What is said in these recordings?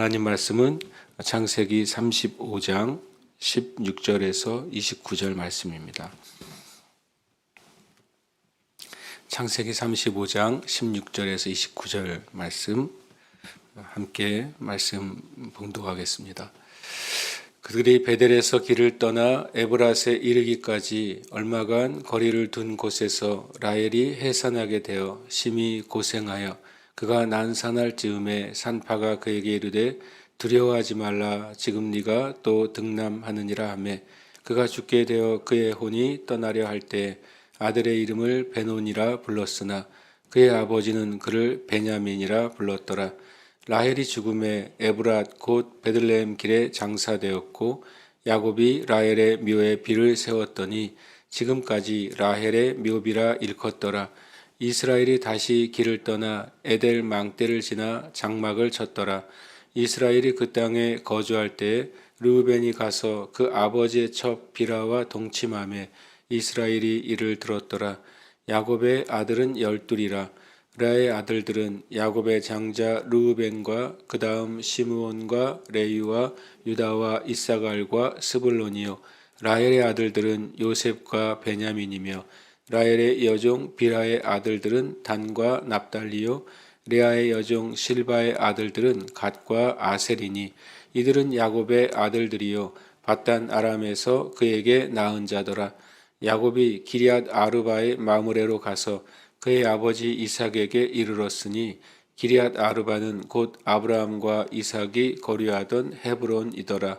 하나님 말씀은 창세기 35장 16절에서 29절 말씀입니다. 창세기 35장 16절에서 29절 말씀 함께 말씀 봉독하겠습니다. 그들이 베델에서 길을 떠나 에브랏에 이르기까지 얼마간 거리를 둔 곳에서 라헬이 해산하게 되어 심히 고생하여 그가 난산할 즈음에 산파가 그에게 이르되 두려워하지 말라. 지금 네가 또 등남하느니라 하매 그가 죽게 되어 그의 혼이 떠나려 할 때 아들의 이름을 베논이라 불렀으나 그의 아버지는 그를 베냐민이라 불렀더라. 라헬이 죽음에 에브랏 곧 베들레헴 길에 장사되었고 야곱이 라헬의 묘에 비를 세웠더니 지금까지 라헬의 묘비라 일컫더라. 이스라엘이 다시 길을 떠나 에델 망대를 지나 장막을 쳤더라. 이스라엘이 그 땅에 거주할 때에 르우벤이 가서 그 아버지의 첩 비라와 동침하며 이스라엘이 이를 들었더라. 야곱의 아들은 12이라. 라의 아들들은 야곱의 장자 르우벤과 그 다음 시므온과 레위와 유다와 이사갈과 스불론이요. 라헬의 아들들은 요셉과 베냐민이며 라헬의 여종 비라의 아들들은 단과 납달리요. 레아의 여종 실바의 아들들은 갓과 아셀이니 이들은 야곱의 아들들이요. 밧단 아람에서 그에게 낳은 자더라. 야곱이 기럇 아르바의 마므레로 가서 그의 아버지 이삭에게 이르렀으니 기럇 아르바는 곧 아브라함과 이삭이 거류하던 헤브론이더라.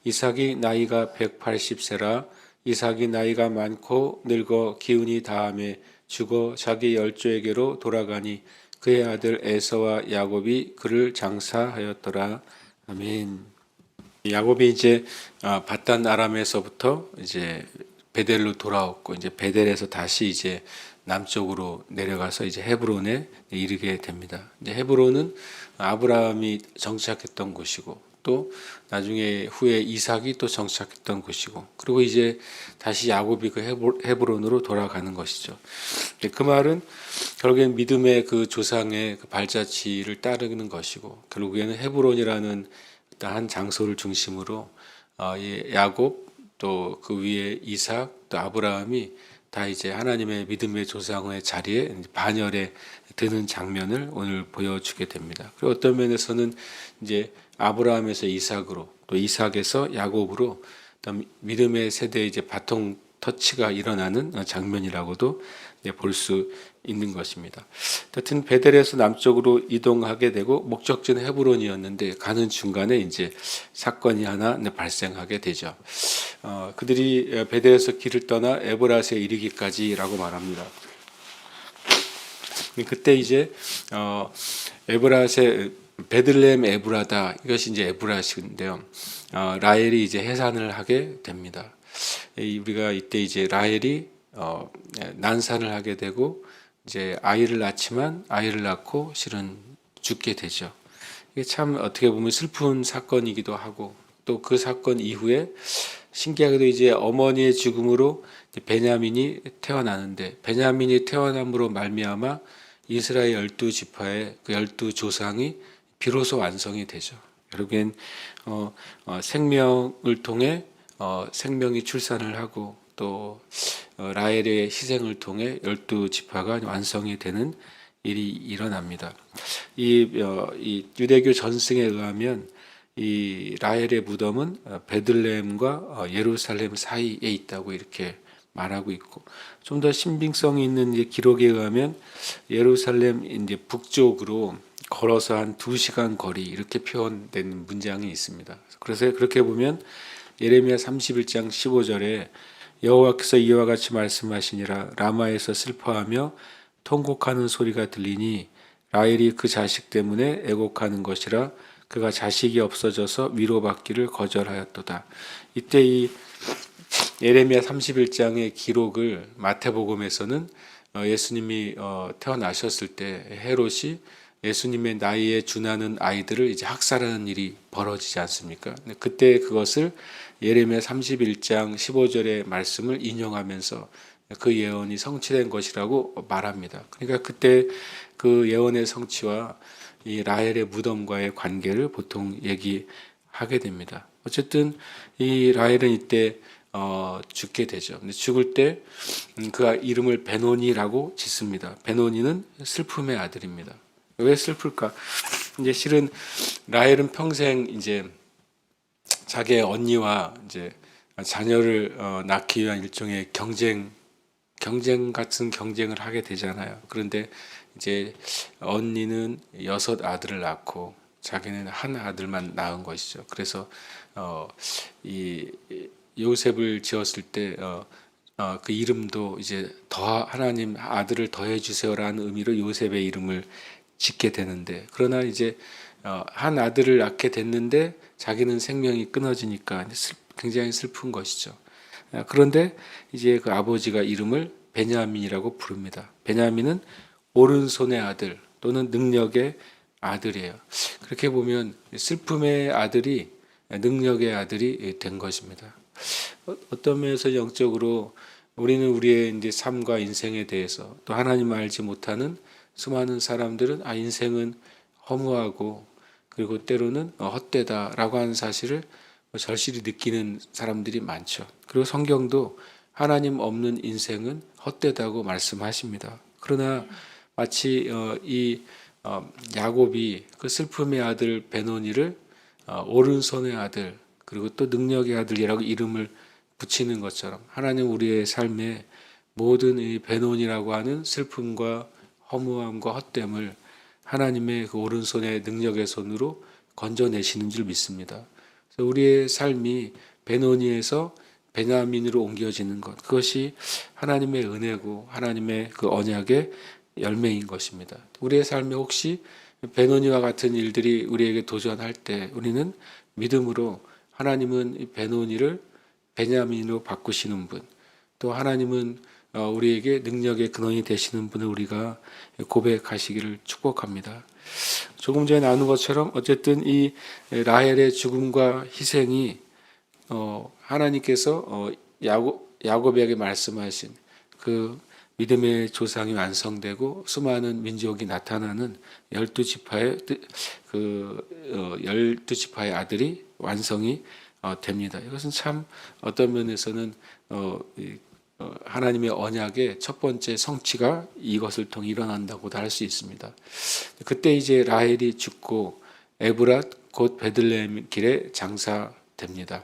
이삭이 나이가 180세라. 이삭이 나이가 많고 늙어 기운이 다함에 죽어 자기 열조에게로 돌아가니 그의 아들 에서와 야곱이 그를 장사하였더라. 아멘. 야곱이 이제 밧단 아람에서부터 이제 베델로 돌아왔고 이제 베델에서 다시 이제 남쪽으로 내려가서 이제 헤브론에 이르게 됩니다. 이제 헤브론은 아브라함이 정착했던 곳이고 또 나중에 후에 이삭이 또 정착했던 곳이고 그리고 이제 다시 야곱이 그 헤브론으로 돌아가는 것이죠. 그 말은 결국엔 믿음의 그 조상의 그 발자취를 따르는 것이고 결국에는 헤브론이라는 한 장소를 중심으로 야곱 또 그 위에 이삭 또 아브라함이 다 이제 하나님의 믿음의 조상의 자리에 반열에 드는 장면을 오늘 보여주게 됩니다. 그리고 어떤 면에서는 이제 아브라함에서 이삭으로 또 이삭에서 야곱으로 믿음의 세대의 이제 바통 터치가 일어나는 장면이라고도 볼 수 있는 것입니다. 하여튼 베델에서 남쪽으로 이동하게 되고 목적지는 헤브론이었는데 가는 중간에 이제 사건이 하나 발생하게 되죠. 그들이 베델에서 길을 떠나 에브랏에 이르기까지라고 말합니다. 그때 이제 에브랏에 베들레헴 에브라다 이것이 이제 에브랏인데요. 라헬이 이제 해산을 하게 됩니다. 우리가 이때 이제 라헬이 난산을 하게 되고 이제 아이를 낳지만 아이를 낳고 실은 죽게 되죠. 이게 참 어떻게 보면 슬픈 사건이기도 하고 또 그 사건 이후에 신기하게도 이제 어머니의 죽음으로 베냐민이 태어나는데 베냐민이 태어남으로 말미암아 이스라엘 12지파의 그 12조상이 비로소 완성이 되죠. 결국엔 생명을 통해 생명이 출산을 하고 또 라헬의 희생을 통해 12지파가 완성이 되는 일이 일어납니다. 이 유대교 전승에 의하면 이 라헬의 무덤은 베들레헴과 예루살렘 사이에 있다고 이렇게 말하고 있고 좀 더 신빙성이 있는 기록에 의하면 예루살렘 이제 북쪽으로 걸어서 한 2시간 거리 이렇게 표현된 문장이 있습니다. 그래서 그렇게 보면 예레미야 31장 15절에 여호와께서 이와 같이 말씀하시니라 라마에서 슬퍼하며 통곡하는 소리가 들리니 라헬이 그 자식 때문에 애곡하는 것이라 그가 자식이 없어져서 위로받기를 거절하였도다. 이때 이 예레미야 31장의 기록을 마태복음에서는 예수님이 태어나셨을 때 헤롯이 예수님의 나이에 준하는 아이들을 이제 학살하는 일이 벌어지지 않습니까? 그때 그것을 예레미야 31장 15절의 말씀을 인용하면서 그 예언이 성취된 것이라고 말합니다. 그러니까 그때 그 예언의 성취와 이 라헬의 무덤과의 관계를 보통 얘기하게 됩니다. 어쨌든 이 라헬은 이때 죽게 되죠. 근데 죽을 때 그가 이름을 베노니라고 짓습니다. 베노니는 슬픔의 아들입니다. 왜 슬플까? 이제 실은 라헬은 평생 이제 자기의 언니와 이제 자녀를 낳기 위한 일종의 경쟁 같은 경쟁을 하게 되잖아요. 그런데 이제 언니는 6 아들을 낳고 자기는 한 아들만 낳은 것이죠. 그래서 이 요셉을 지었을 때 그 이름도 이제 더 하나님 아들을 더해 주세요라는 의미로 요셉의 이름을 짓게 되는데, 그러나 이제 한 아들을 낳게 됐는데 자기는 생명이 끊어지니까 굉장히 슬픈 것이죠. 그런데 이제 그 아버지가 이름을 베냐민이라고 부릅니다. 베냐민은 오른손의 아들 또는 능력의 아들이에요. 그렇게 보면 슬픔의 아들이 능력의 아들이 된 것입니다. 어떤 면에서 영적으로 우리는 우리의 이제 삶과 인생에 대해서 또 하나님을 알지 못하는 수많은 사람들은 인생은 허무하고 그리고 때로는 헛되다라고 하는 사실을 절실히 느끼는 사람들이 많죠. 그리고 성경도 하나님 없는 인생은 헛되다고 말씀하십니다. 그러나 마치 이 야곱이 그 슬픔의 아들 베노니를 오른손의 아들 그리고 또 능력의 아들이라고 이름을 붙이는 것처럼 하나님 우리의 삶에 모든 이 베노니라고 하는 슬픔과 허무함과 헛됨을 하나님의 그 오른손의 능력의 손으로 건져내시는 줄 믿습니다. 그래서 우리의 삶이 베노니에서 베냐민으로 옮겨지는 것, 그것이 하나님의 은혜고 하나님의 그 언약의 열매인 것입니다. 우리의 삶에 혹시 베노니와 같은 일들이 우리에게 도전할 때 우리는 믿음으로 하나님은 이 베노니를 베냐민으로 바꾸시는 분, 또 하나님은 우리에게 능력의 근원이 되시는 분을 우리가 고백하시기를 축복합니다. 조금 전에 나눈 것처럼 어쨌든 이 라헬의 죽음과 희생이 하나님께서 야곱에게 말씀하신 그 믿음의 조상이 완성되고 수많은 민족이 나타나는 12지파의 그 12지파의 아들이 완성이 됩니다. 이것은 참 어떤 면에서는 하나님의 언약의 첫 번째 성취가 이것을 통해 일어난다고도 할 수 있습니다. 그때 이제 라헬이 죽고 에브랏 곧 베들레헴 길에 장사됩니다.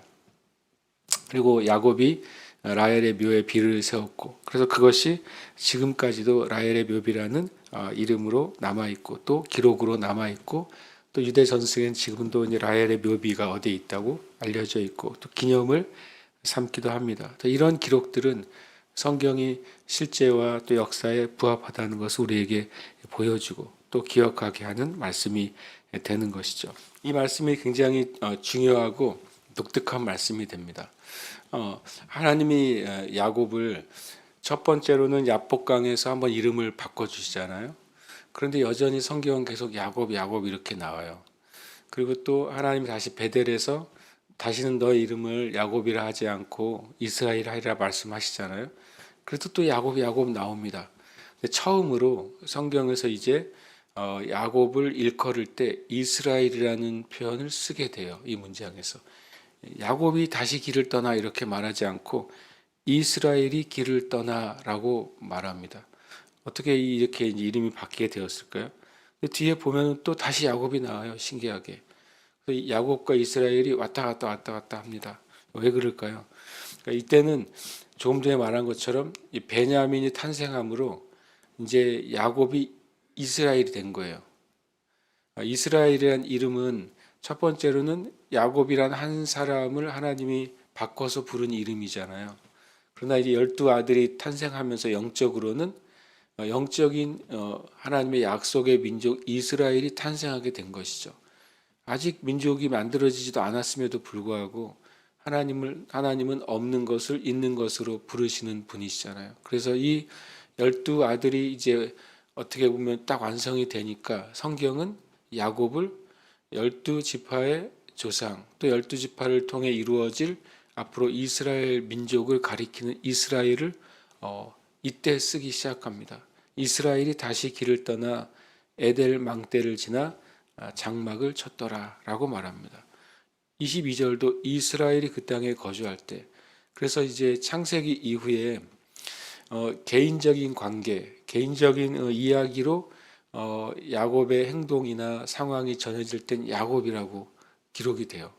그리고 야곱이 라헬의 묘에 비를 세웠고, 그래서 그것이 지금까지도 라헬의 묘비라는 이름으로 남아있고 또 기록으로 남아있고, 또 유대 전승엔 지금도 이제 라헬의 묘비가 어디에 있다고 알려져 있고 또 기념을 삼기도 합니다. 이런 기록들은 성경이 실제와 또 역사에 부합하다는 것을 우리에게 보여주고 또 기억하게 하는 말씀이 되는 것이죠. 이 말씀이 굉장히 중요하고 독특한 말씀이 됩니다. 하나님이 야곱을 첫 번째로는 야복강에서 한번 이름을 바꿔주시잖아요. 그런데 여전히 성경은 계속 야곱 이렇게 나와요. 그리고 또 하나님이 다시 베델에서 다시는 너의 이름을 야곱이라 하지 않고 이스라엘 하리라 말씀하시잖아요. 그래도 또 야곱 나옵니다. 근데 처음으로 성경에서 이제 야곱을 일컬을 때 이스라엘이라는 표현을 쓰게 돼요. 이 문장에서. 야곱이 다시 길을 떠나 이렇게 말하지 않고 이스라엘이 길을 떠나라고 말합니다. 어떻게 이렇게 이름이 바뀌게 되었을까요? 뒤에 보면 또 다시 야곱이 나와요. 신기하게. 야곱과 이스라엘이 왔다 갔다 합니다. 왜 그럴까요? 그러니까 이때는 조금 전에 말한 것처럼 이 베냐민이 탄생함으로 이제 야곱이 이스라엘이 된 거예요. 이스라엘이라는 이름은 첫 번째로는 야곱이란 한 사람을 하나님이 바꿔서 부른 이름이잖아요. 그러나 이제 12아들이 탄생하면서 영적으로는 영적인 하나님의 약속의 민족 이스라엘이 탄생하게 된 것이죠. 아직 민족이 만들어지지도 않았음에도 불구하고 하나님은 없는 것을 있는 것으로 부르시는 분이시잖아요. 그래서 이 12아들이 이제 어떻게 보면 딱 완성이 되니까 성경은 야곱을 12지파의 조상, 또 12지파를 통해 이루어질 앞으로 이스라엘 민족을 가리키는 이스라엘을 이때 쓰기 시작합니다. 이스라엘이 다시 길을 떠나 에델 망대를 지나 장막을 쳤더라라고 말합니다. 22절도 이스라엘이 그 땅에 거주할 때, 그래서 이제 창세기 이후에 개인적인 관계, 개인적인 이야기로 야곱의 행동이나 상황이 전해질 땐 야곱이라고 기록이 돼요.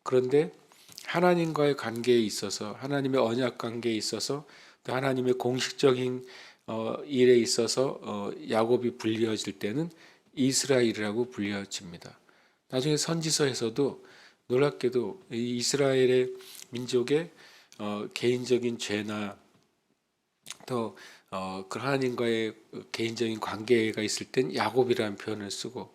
그런데 하나님과의 관계에 있어서, 하나님의 언약 관계에 있어서, 또 하나님의 공식적인 일에 있어서 야곱이 불리어질 때는 이스라엘이라고 불려집니다. 나중에 선지서에서도 놀랍게도 이 이스라엘의 민족의 개인적인 죄나 또 그 하나님과의 개인적인 관계가 있을 땐 야곱이라는 표현을 쓰고,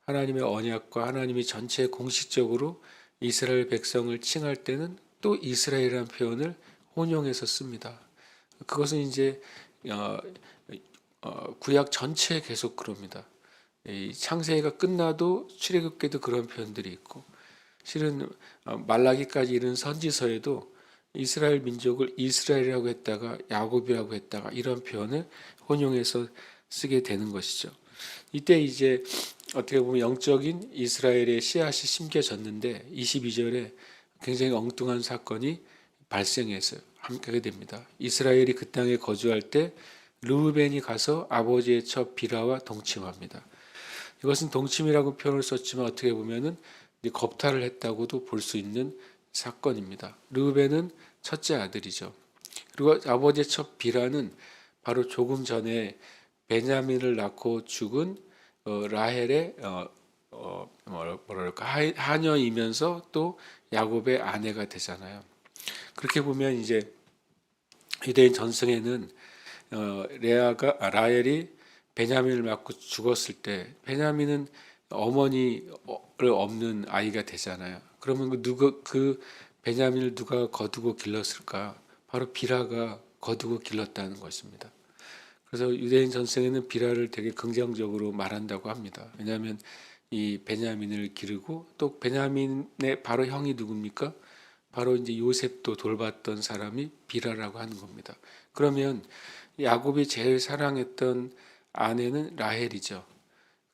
하나님의 언약과 하나님이 전체 공식적으로 이스라엘 백성을 칭할 때는 또 이스라엘이라는 표현을 혼용해서 씁니다. 그것은 이제 구약 전체에 계속 그럽니다. 이 창세기가 끝나도 출애굽기도 그런 표현들이 있고, 실은 말라기까지 이른 선지서에도 이스라엘 민족을 이스라엘이라고 했다가 야곱이라고 했다가 이런 표현을 혼용해서 쓰게 되는 것이죠. 이때 이제 어떻게 보면 영적인 이스라엘의 씨앗이 심겨졌는데 22절에 굉장히 엉뚱한 사건이 발생해서 함께 됩니다. 이스라엘이 그 땅에 거주할 때 르우벤이 가서 아버지의 첩 비라와 동침합니다. 이것은 동침이라고 표현을 썼지만 어떻게 보면은 겁탈을 했다고도 볼 수 있는 사건입니다. 르우벤은 첫째 아들이죠. 그리고 아버지의 첩 비라는 바로 조금 전에 베냐민을 낳고 죽은 라헬의 뭐랄까 하녀이면서 또 야곱의 아내가 되잖아요. 그렇게 보면 이제 유대인 전승에는 라헬이 베냐민을 낳고 죽었을 때 베냐민은 어머니를 없는 아이가 되잖아요. 그러면 그 베냐민을 누가 거두고 길렀을까? 바로 비라가 거두고 길렀다는 것입니다. 그래서 유대인 전승에는 비라를 되게 긍정적으로 말한다고 합니다. 왜냐하면 이 베냐민을 기르고 또 베냐민의 바로 형이 누굽니까? 바로 이제 요셉도 돌봤던 사람이 비라라고 하는 겁니다. 그러면 야곱이 제일 사랑했던 아내는 라헬이죠.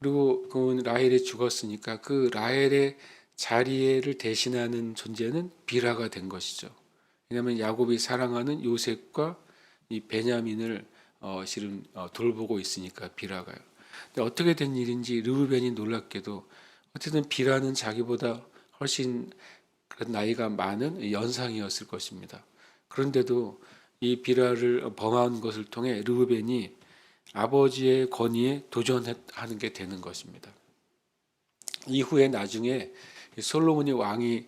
그리고 그 라헬이 죽었으니까 그 라헬의 자리를 대신하는 존재는 비라가 된 것이죠. 왜냐하면 야곱이 사랑하는 요셉과 이 베냐민을 실은 돌보고 있으니까 비라가요. 근데 어떻게 된 일인지 르우벤이 놀랍게도 어쨌든 비라는 자기보다 훨씬 그런 나이가 많은 연상이었을 것입니다. 그런데도 이 비라를 범한 것을 통해 르우벤이 아버지의 권위에 도전하는 게 되는 것입니다. 이후에 나중에 솔로몬이 왕이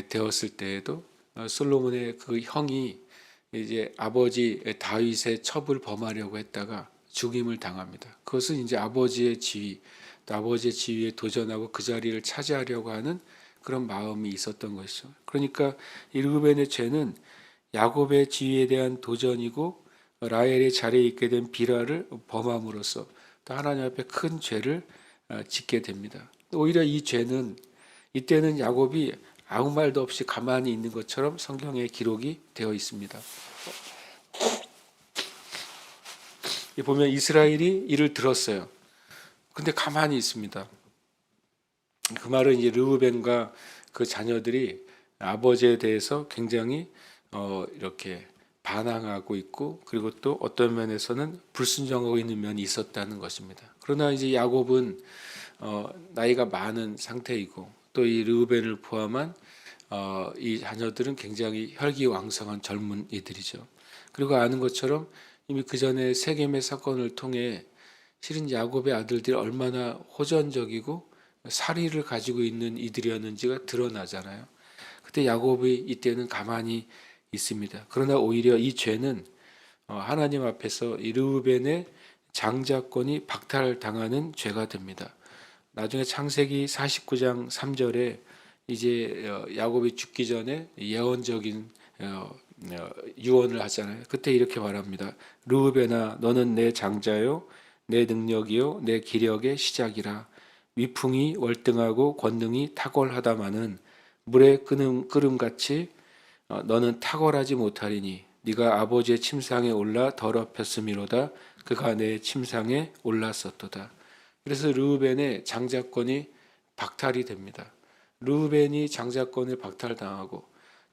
되었을 때에도 솔로몬의 그 형이 이제 아버지 다윗의 첩을 범하려고 했다가 죽임을 당합니다. 그것은 이제 아버지의 지위, 또 아버지의 지위에 도전하고 그 자리를 차지하려고 하는 그런 마음이 있었던 것이죠. 그러니까 이 르우벤의 죄는 야곱의 지위에 대한 도전이고 라헬의 자리에 있게 된 비라를 범함으로써 또 하나님 앞에 큰 죄를 짓게 됩니다. 오히려 이 죄는 이때는 야곱이 아무 말도 없이 가만히 있는 것처럼 성경에 기록이 되어 있습니다. 보면 이스라엘이 이를 들었어요. 근데 가만히 있습니다. 그 말은 이제 르우벤과 그 자녀들이 아버지에 대해서 굉장히 이렇게 반항하고 있고, 그리고 또 어떤 면에서는 불순종하고 있는 면이 있었다는 것입니다. 그러나 이제 야곱은 나이가 많은 상태이고 또 이 르우벤을 포함한 이 자녀들은 굉장히 혈기왕성한 젊은이들이죠. 그리고 아는 것처럼 이미 그 전에 세겜의 사건을 통해 실은 야곱의 아들들이 얼마나 호전적이고 사리를 가지고 있는 이들이었는지가 드러나잖아요. 그때 야곱이 이때는 가만히 있습니다. 그러나 오히려 이 죄는 하나님 앞에서 이 르우벤의 장자권이 박탈당하는 죄가 됩니다. 나중에 창세기 49장 3절에 이제 야곱이 죽기 전에 예언적인 유언을 하잖아요. 그때 이렇게 말합니다. 르우벤아, 너는 내 장자요, 내 능력이요, 내 기력의 시작이라. 위풍이 월등하고 권능이 탁월하다마는 물의 끓음같이 너는 탁월하지 못하리니 네가 아버지의 침상에 올라 더럽혔음이로다. 그가 내 침상에 올랐었도다. 그래서 르우벤의 장자권이 박탈이 됩니다. 르우벤이 장자권을 박탈당하고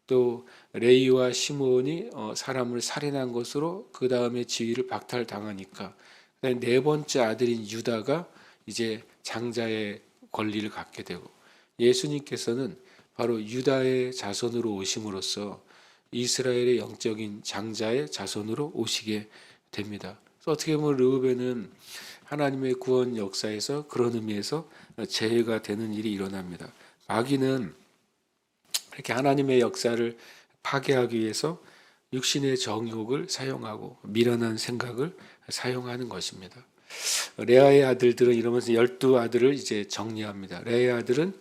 또 레이와 시므온이 사람을 살인한 것으로 그 다음에 지위를 박탈당하니까 네 번째 아들인 유다가 이제 장자의 권리를 갖게 되고 예수님께서는 바로 유다의 자손으로 오심으로써 이스라엘의 영적인 장자의 자손으로 오시게 됩니다. 그래서 어떻게 보면 르우벤은 하나님의 구원 역사에서 그런 의미에서 제외가 되는 일이 일어납니다. 마귀는 이렇게 하나님의 역사를 파괴하기 위해서 육신의 정욕을 사용하고 미련한 생각을 사용하는 것입니다. 레아의 아들들은 이러면서 12아들을 이제 정리합니다. 레아의 아들은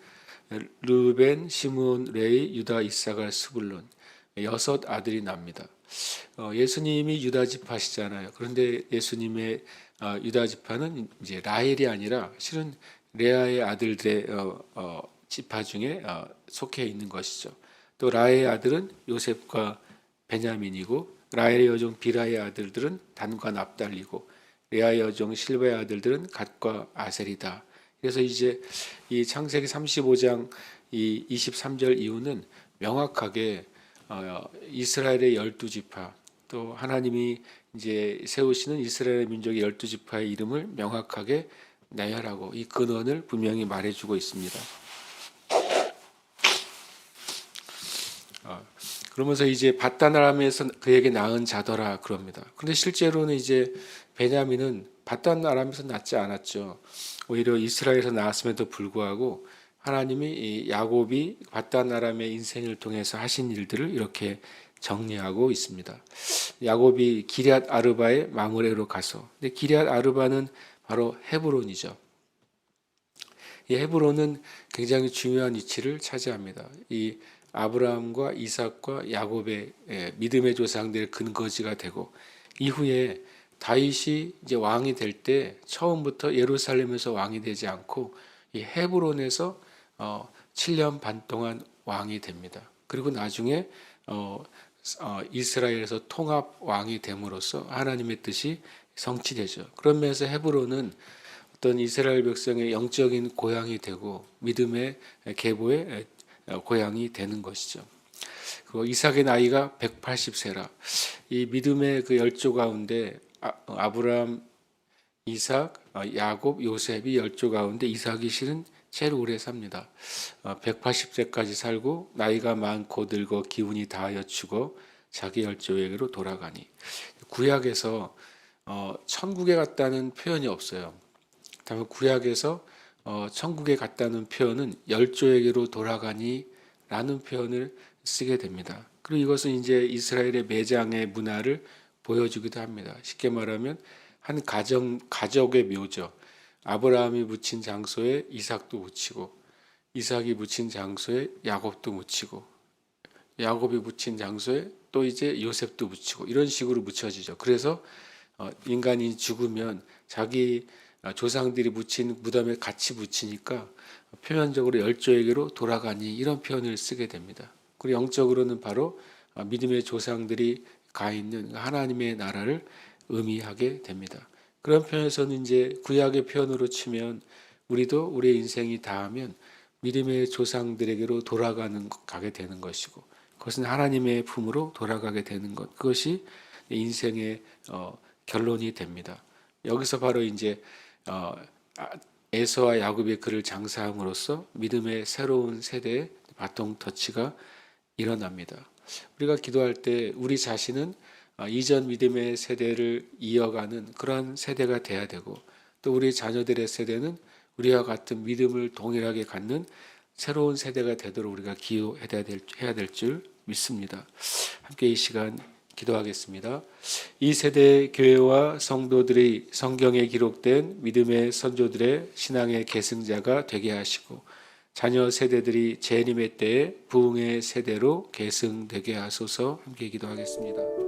르벤, 시므온, 레이, 유다, 이사갈, 스불론 6아들이 납니다. 예수님이 유다 지파시잖아요. 그런데 예수님의 유다 지파는 이제 라헬이 아니라 실은 레아의 아들들의 지파 중에 속해 있는 것이죠. 또 라헬의 아들은 요셉과 베냐민이고 라헬의 여종 비라의 아들들은 단과 납달리고 레아의 여종 실바의 아들들은 갓과 아셀이다. 그래서 이제 이 창세기 35장 이 23절 이후는 명확하게 이스라엘의 12지파 또 하나님이 이제 세우시는 이스라엘 민족의 12지파의 이름을 명확하게 나열하고 이 근원을 분명히 말해주고 있습니다. 그러면서 이제 밧단 아람에서 그에게 낳은 자더라 그럽니다. 그런데 실제로는 이제 베냐민은 밧단 아람에서 낳지 않았죠. 오히려 이스라엘에서 낳았음에도 불구하고 하나님이 이 야곱이 밧단 아람의 인생을 통해서 하신 일들을 이렇게 정리하고 있습니다. 야곱이 기럇 아르바의 마므레로 가서, 근데 기럇 아르바는 바로 헤브론이죠. 이 헤브론은 굉장히 중요한 위치를 차지합니다. 이 아브라함과 이삭과 야곱의 믿음의 조상들의 근거지가 되고 이후에 다윗이 이제 왕이 될 때 처음부터 예루살렘에서 왕이 되지 않고 이 헤브론에서 7년 반 동안 왕이 됩니다. 그리고 나중에 이스라엘에서 통합 왕이 됨으로써 하나님의 뜻이 성취되죠. 그런 면에서 헤브론은 어떤 이스라엘 백성의 영적인 고향이 되고 믿음의 계보의 고향이 되는 것이죠. 그 이삭의 나이가 180세라. 이 믿음의 그 열조 가운데 아브라함, 이삭, 야곱, 요셉이 열조 가운데 이삭이 실은 제일 오래 삽니다. 180세까지 살고 나이가 많고 늙어 기운이 다하여 죽어 자기 열조에게로 돌아가니. 구약에서 천국에 갔다는 표현이 없어요. 다만 구약에서 천국에 갔다는 표현은 열조에게로 돌아가니 라는 표현을 쓰게 됩니다. 그리고 이것은 이제 이스라엘의 매장의 문화를 보여주기도 합니다. 쉽게 말하면 한 가족의 묘죠. 아브라함이 묻힌 장소에 이삭도 묻히고 이삭이 묻힌 장소에 야곱도 묻히고 야곱이 묻힌 장소에 또 이제 요셉도 묻히고 이런 식으로 묻혀지죠. 그래서 인간이 죽으면 자기 조상들이 묻힌 무덤에 같이 묻히니까 표면적으로 열조에게로 돌아가니 이런 표현을 쓰게 됩니다. 그리고 영적으로는 바로 믿음의 조상들이 가 있는 하나님의 나라를 의미하게 됩니다. 그런 표현에서는 이제 구약의 표현으로 치면 우리도 우리의 인생이 다하면 믿음의 조상들에게로 가게 되는 것이고 그것은 하나님의 품으로 돌아가게 되는 것. 그것이 인생의 결론이 됩니다. 여기서 바로 이제 에서와 야곱의 그를 장사함으로써 믿음의 새로운 세대의 바통 터치가 일어납니다. 우리가 기도할 때 우리 자신은 이전 믿음의 세대를 이어가는 그런 세대가 돼야 되고 또 우리 자녀들의 세대는 우리와 같은 믿음을 동일하게 갖는 새로운 세대가 되도록 우리가 기도해야 될 줄 믿습니다. 함께 이 시간 기도하겠습니다. 이 세대의 교회와 성도들이 성경에 기록된 믿음의 선조들의 신앙의 계승자가 되게 하시고 자녀 세대들이 재림의 때에 부흥의 세대로 계승되게 하소서. 함께 기도하겠습니다.